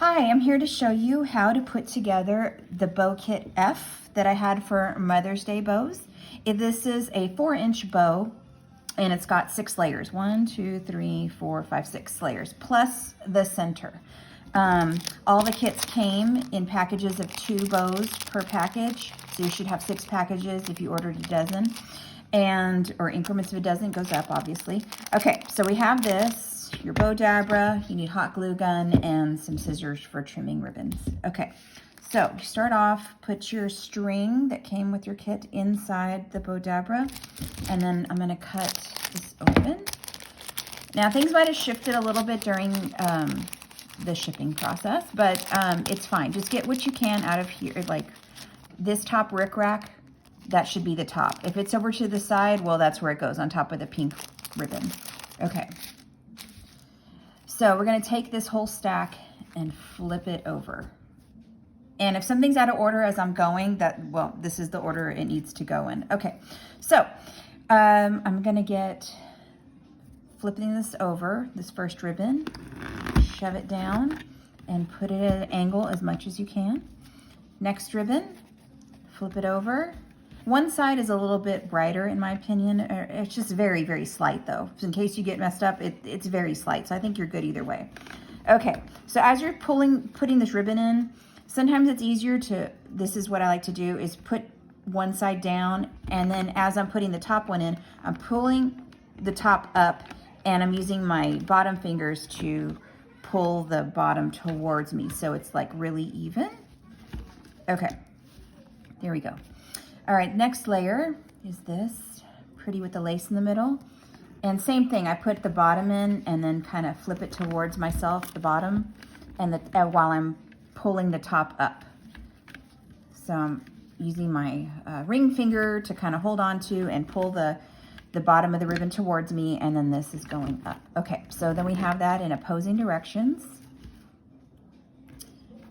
Hi, I'm here to show you how to put together the bow kit F that I had for Mother's Day bows. This is a 4-inch bow and it's got 6 layers. 1, 2, 3, 4, 5, 6 layers, plus the center. All the kits came in packages of 2 bows per package, so you should have 6 packages if you ordered a dozen, or increments of a dozen, goes up obviously. Okay, so we have this. Your bow dabra, you need hot glue gun, and some scissors for trimming ribbons. Okay, so you start off, put your string that came with your kit inside the bow dabra, and then I'm gonna cut this open. Now things might have shifted a little bit during the shipping process, but it's fine. Just get what you can out of here. Like this top rickrack, that should be the top. If it's over to the side, well, that's where it goes, on top of the pink ribbon. Okay. So we're going to take this whole stack and flip it over. And if something's out of order as I'm going, well, this is the order it needs to go in. Okay, so I'm going to get flipping this over, this first ribbon, shove it down and put it at an angle as much as you can. Next ribbon, flip it over. One side is a little bit brighter in my opinion. It's just very, very slight though. In case you get messed up, it's very slight. So I think you're good either way. Okay, so as you're putting this ribbon in, sometimes it's easier this is what I like to do, is put one side down, and then as I'm putting the top one in, I'm pulling the top up and I'm using my bottom fingers to pull the bottom towards me. So it's like really even. Okay, there we go. All right, next layer is this, pretty with the lace in the middle. And same thing, I put the bottom in and then kind of flip it towards myself, the bottom, and while I'm pulling the top up. So I'm using my ring finger to kind of hold on to and pull the bottom of the ribbon towards me, and then this is going up. Okay, so then we have that in opposing directions.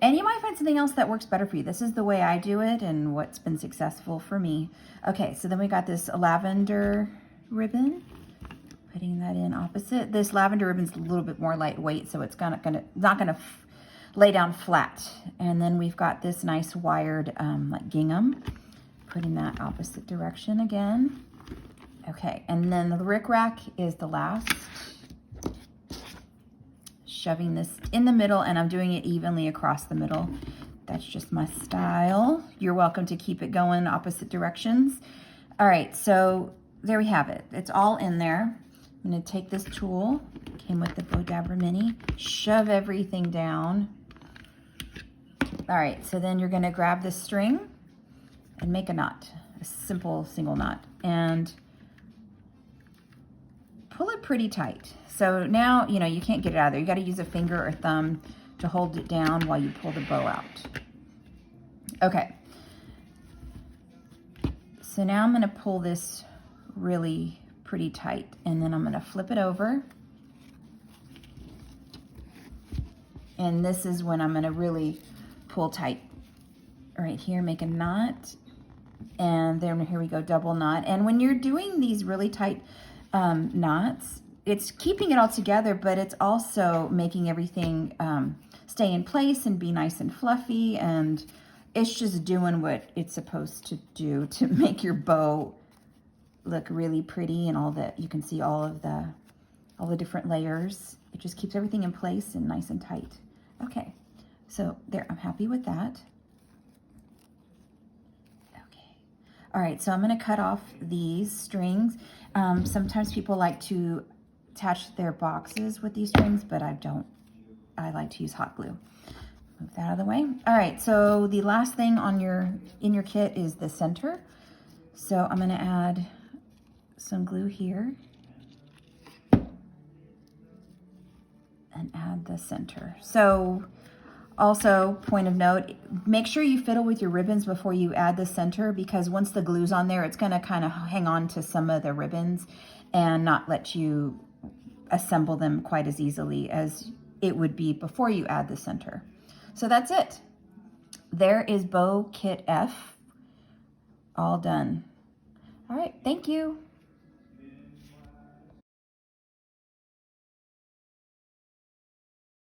And you might find something else that works better for you. This is the way I do it and what's been successful for me. Okay, so then we got this lavender ribbon, putting that in opposite. This lavender ribbon's a little bit more lightweight, so it's not gonna lay down flat. And then we've got this nice wired like gingham, putting that opposite direction again. Okay, and then the rickrack is the last. Shoving this in the middle, and I'm doing it evenly across the middle. That's just my style. You're welcome to keep it going opposite directions. All right, so there we have it. It's all in there. I'm gonna take this tool, came with the Bow Dabra Mini, shove everything down. All right, so then you're gonna grab this string and make a knot, a simple single knot, and pull it pretty tight. So now, you can't get it out of there. You got to use a finger or thumb to hold it down while you pull the bow out. Okay. So now I'm going to pull this really pretty tight, and then I'm going to flip it over. And this is when I'm going to really pull tight. Right here, make a knot. And then here we go, double knot. And when you're doing these really tight knots, it's keeping it all together, but it's also making everything stay in place and be nice and fluffy, and it's just doing what it's supposed to do to make your bow look really pretty, and all that. You can see all the different layers. It just keeps everything in place and nice and tight. Okay, so there, I'm happy with that. Okay, all right, so I'm gonna cut off these strings. Sometimes people like to attach their boxes with these strings, but I don't. I like to use hot glue. Move that out of the way. All right, so the last thing in your kit is the center. So I'm gonna add some glue here and add the center. So also, point of note, make sure you fiddle with your ribbons before you add the center, because once the glue's on there, it's gonna kind of hang on to some of the ribbons and not let you assemble them quite as easily as it would be before you add the center. So that's it. There is Bow Kit F, all done. All right, thank you.